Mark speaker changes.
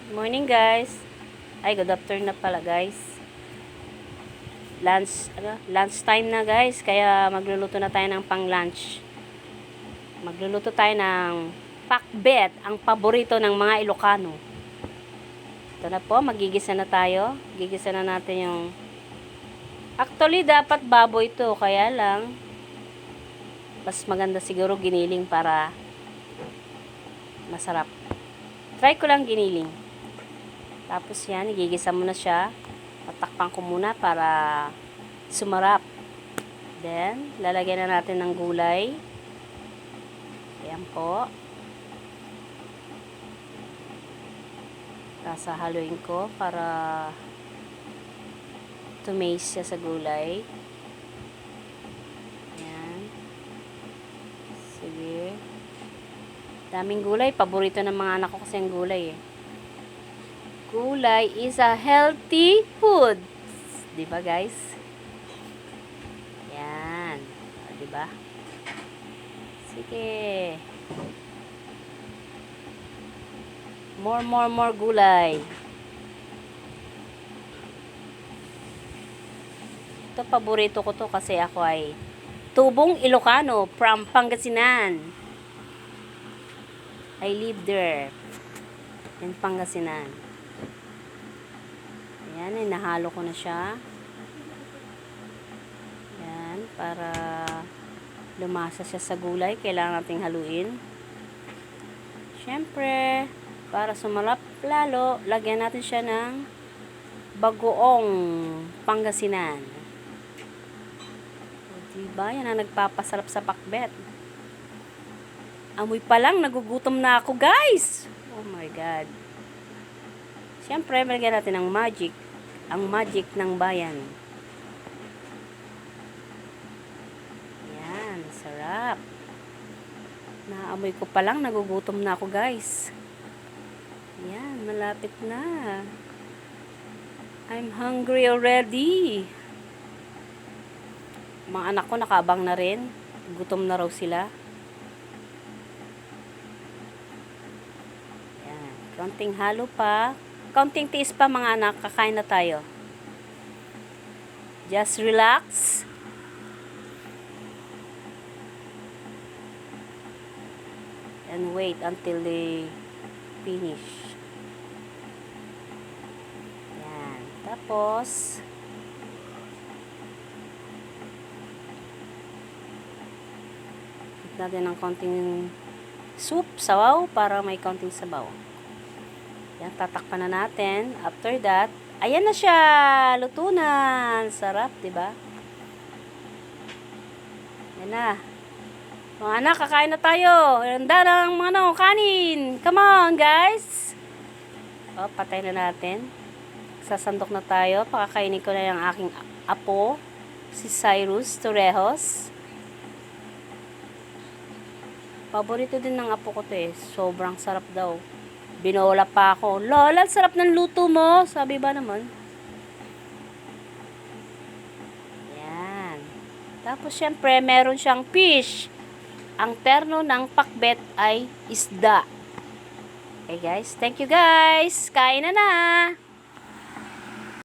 Speaker 1: Morning guys. Ay, good afternoon na pala guys. Lunch time na guys. Kaya magluluto na tayo ng pang-lunch. Magluluto tayo ng pakbet, ang paborito ng mga Ilocano. Ito na po, magigisa na tayo. Gigisa na natin yung... Actually, dapat baboy ito. Kaya lang, mas maganda siguro giniling para masarap. Try ko lang giniling. Tapos yan, igigisa mo na siya. Patakpan ko muna para sumarap. Then, lalagyan na natin ng gulay. Ayan po. Tapos haluin ko para tumaste siya sa gulay. Ayan. Sige. Daming gulay. Paborito ng mga anak ko kasi ang gulay eh. Gulay is a healthy food. Diba guys? Yan. Diba? Sige. More gulay. Ito, paborito ko to kasi ako ay tubong Ilocano from Pangasinan. I live there in Pangasinan. Ayan, nahalo ko na siya. Ayan, para lumasa siya sa gulay, kailangan nating haluin. Siyempre, para sumalap lalo, lagyan natin siya ng bagoong Pangasinan. Diba? Yan ang nagpapasarap sa pakbet. Amoy pa lang, nagugutom na ako, guys! Oh my God. Siyempre, malagyan natin ng magic. Ang magic ng bayan. Yan, sarap. Naamoy ko pa lang, nagugutom na ako, guys. Yan, malapit na. I'm hungry already. Mga anak ko nakabang na rin. Gutom na raw sila. Yan, konting halo pa. Kaunting tiis pa mga anak, kakain na tayo. Just relax. And wait until they finish. Yan. Tapos, natin ng konting soup, sabaw, para may konting sabaw. Yan, tatakpan na natin. After that, ayan na siya. Luto na. Sarap, diba? Yan na. Mga anak, kakain na tayo. Handa ng mga kanin. Come on, guys. O, patay na natin. Sasandok na tayo. Pakakainin ko na yung aking apo. Si Cyrus Torrejos. Paborito din ng apo ko to eh. Sobrang sarap daw. Binola pa ako. Lola, sarap ng luto mo. Sabi ba naman? Yan. Tapos, syempre, meron siyang fish. Ang terno ng pakbet ay isda. Okay, guys. Thank you, guys. Kain na na.